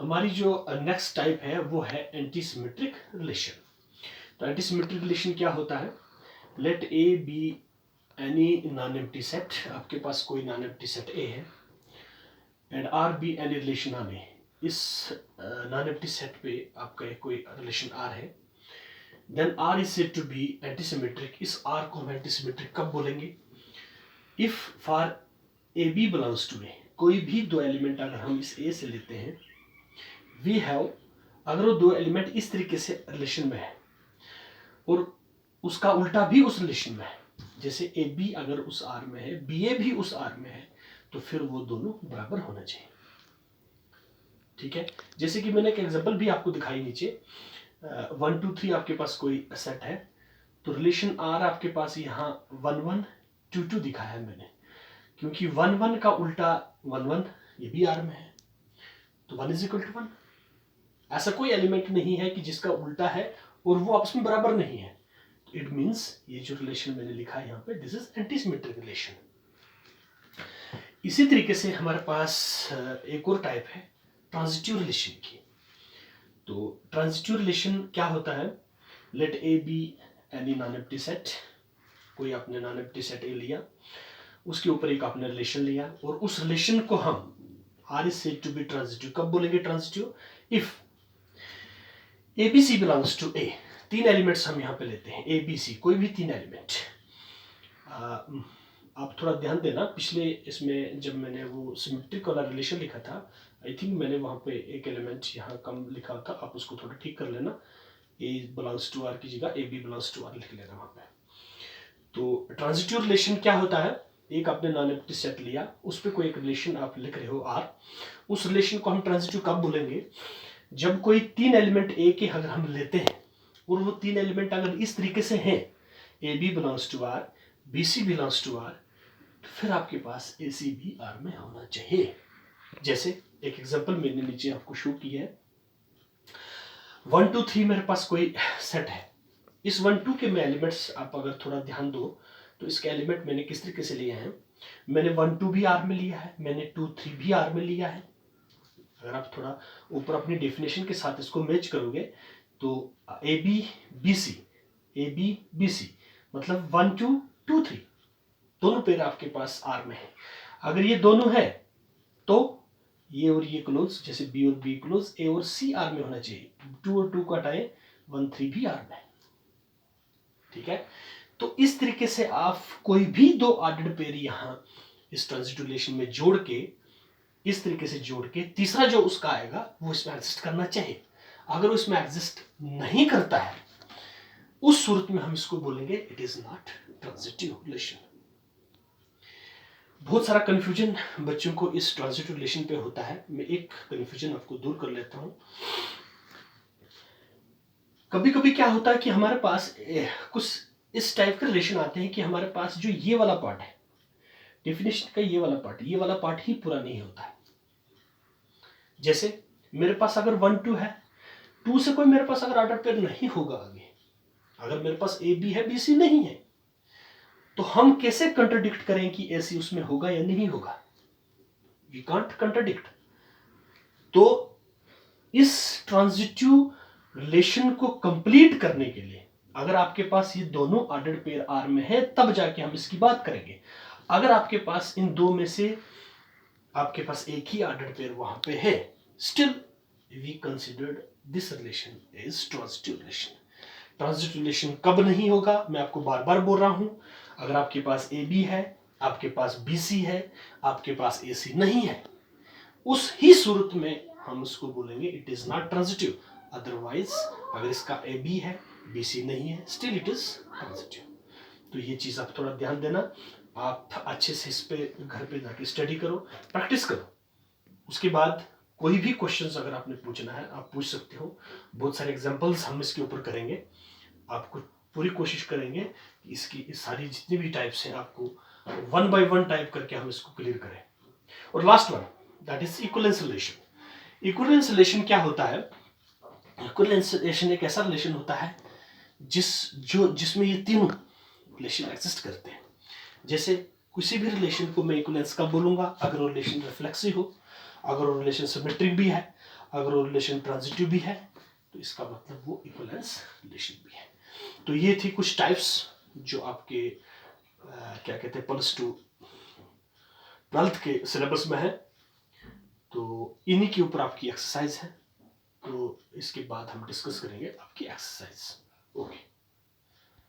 हमारी जो next type है वो है एंटी सिमेट्रिक रिलेशन। तो एंटी सिमेट्रिक रिलेशन क्या होता है? Let A B any non empty set, आपके पास कोई नॉन एम्प्टी सेट ए है and R be any relation on A. इस नॉन एम्प्टी सेट पे आपका कोई रिलेशन आर है, then R is said to be anti symmetric. इस आर को हम एंटी सिमेट्रिक कब बोलेंगे? If for A B belongs to A, कोई भी दो एलिमेंट अगर हम इस ए से लेते हैं, वी हैव, अगर वो दो एलिमेंट इस तरीके से रिलेशन में है और उसका उल्टा भी उस रिलेशन में है, जैसे ए बी अगर उस आर में है, बी ए भी उस आर में है, तो फिर वो दोनों बराबर होना चाहिए। ठीक है, जैसे कि मैंने एक एग्जांपल भी आपको दिखाई नीचे, 1 2 3 आपके पास कोई सेट है, तो रिलेशन आर आपके पास यहाँ 1 1 2 2 दिखाया है मैंने, क्योंकि 1 1 का उल्टा 1 1 ये भी आर में है, तो 1 इज इक्वल टू 1। ऐसा कोई एलिमेंट नहीं है कि जिसका उल्टा है और वो आपस में बराबर नहीं है। इट मीन्स ये जो रिलेशन मैंने लिखा है यहाँ पे, this is anti symmetric relation. इसी तरीके से हमारे पास एक और टाइप है ट्रांजिटिव रिलेशन की। तो ट्रांजिटिव रिलेशन क्या होता है? Let A B any non empty set, कोई आपने नॉन एम्प्टी सेट ए लिया, उसके ऊपर एक आपने रिलेशन लिया और उस रिलेशन को हम R is said to be transitive. कब बोलेंगे transitive? If A B C belongs to A, तीन एलिमेंट्स हम यहाँ पे लेते हैं, ए बी सी, कोई भी तीन एलिमेंट। आप थोड़ा ध्यान देना, पिछले इसमें जब मैंने वो सिमेट्रिक वाला रिलेशन लिखा था, आई थिंक मैंने वहाँ पे एक एलिमेंट यहाँ कम लिखा था, आप उसको थोड़ा ठीक कर लेना। ए बिलोंग्स टू आर की जगह A B belongs to R लिख लेना वहाँ पे। तो ट्रांजिटिव रिलेशन क्या होता है? एक आपने नॉन एम्प्टी सेट लिया, उस पर कोई एक रिलेशन आप लिख रहे हो आर, उस रिलेशन को हम ट्रांजिटिव कब बोलेंगे? जब कोई तीन एलिमेंट ए के अगर हम लेते हैं और वो तीन एलिमेंट अगर इस तरीके से हैं, A B belongs to R, B C belongs to R, तो फिर आपके पास ए सी भी आर में होना चाहिए। जैसे एक एग्जांपल मैंने नीचे आपको शो किया है, 1 2 3 मेरे पास कोई सेट है। इस 1 2 के में एलिमेंट्स आप अगर थोड़ा ध्यान दो तो इसके एलिमेंट मैंने किस तरीके से लिए हैं? मैंने 1 2 भी आर में लिया है, मैंने 2 3 भी आर में लिया है। अगर आप थोड़ा ऊपर अपनी डेफिनेशन के साथ इसको मैच करोगे तो A B B C, A B B C मतलब 1 2 2 3 दोनों पेयर आपके पास आर में है। अगर ये दोनों है तो ये और ये क्लोज, जैसे बी और बी क्लोज, ए और सी आर में होना चाहिए। 2 और 2 का हटाए 1 3 भी आर में। ठीक है, तो इस तरीके से आप कोई भी दो ऑर्डर्ड पेयर यहाँ इस ट्रांजिटिव रिलेशन में जोड़ के, इस तरीके से जोड़ के, तीसरा जो उसका आएगा वो इसमें एग्जिस्ट करना चाहिए। अगर वो इसमें एग्जिस्ट नहीं करता है, उस सूरत में हम इसको बोलेंगे it is not transitive relation. बहुत सारा कंफ्यूजन बच्चों को इस ट्रांजिटिव रिलेशन पे होता है, मैं एक कंफ्यूजन आपको दूर कर लेता हूं। कभी कभी क्या होता है कि हमारे पास कुछ इस टाइप के रिलेशन आते हैं कि हमारे पास जो ये वाला पार्ट है डेफिनेशन का, ये वाला पार्ट ही पूरा नहीं होता है। जैसे मेरे पास अगर 1 2 है, 2 से कोई मेरे पास अगर ऑर्डर पेयर नहीं होगा आगे, अगर मेरे पास ए बी है बी सी नहीं है, तो हम कैसे कंट्राडिक्ट करें कि ए सी उसमें होगा या नहीं होगा? We can't contradict. तो इस ट्रांजिटिव रिलेशन को कंप्लीट करने के लिए अगर आपके पास ये दोनों ऑर्डर्ड पेयर आर में है, तब जाके हम इसकी बात करेंगे। अगर आपके पास इन दो में से आपके पास एक ही ऑर्डर्ड पेयर वहां पे है, still we considered this relation is transitive relation. Transitive relation कब नहीं होगा, मैं आपको बार बार बोल रहा हूं, अगर आपके पास ए बी है, आपके पास बी सी है, आपके पास ए सी नहीं है, उस ही सूरत में हम उसको बोलेंगे it is not transitive. Otherwise अगर इसका ए बी है बी सी नहीं है, स्टिल इट इज ट्रांजिटिव। तो ये चीज आप थोड़ा ध्यान देना, आप अच्छे से इस पे घर पे जाके स्टडी करो, प्रैक्टिस करो। उसके बाद कोई भी क्वेश्चंस अगर आपने पूछना है आप पूछ सकते हो। बहुत सारे एग्जांपल्स हम इसके ऊपर करेंगे, आपको पूरी कोशिश करेंगे कि इसकी इस सारी जितनी भी टाइप्स हैं आपको 1 बाय 1 टाइप करके हम इसको क्लियर करें। और last one that is equivalence relation. Equivalence relation क्या होता है? इक्विवेलेंस रिलेशन एक ऐसा रिलेशन होता है जिसमें ये तीनों रिलेशन एग्जिस्ट करते हैं। जैसे किसी भी रिलेशन को मैं इक्विवेलेंस कब बोलूंगा? अगर वो रिलेशन रिफ्लेक्सिव हो, अगर वो रिलेशन सिमेट्रिक भी है, अगर वो रिलेशन ट्रांजिटिव भी है तो इसका मतलब वो इक्विवेलेंस रिलेशन भी है। तो ये थी कुछ टाइप्स जो आपके क्या कहते हैं +2 12th के सिलेबस में है। तो इन्हीं के ऊपर आपकी एक्सरसाइज है, तो इसके बाद हम डिस्कस करेंगे आपकी एक्सरसाइज। ओके।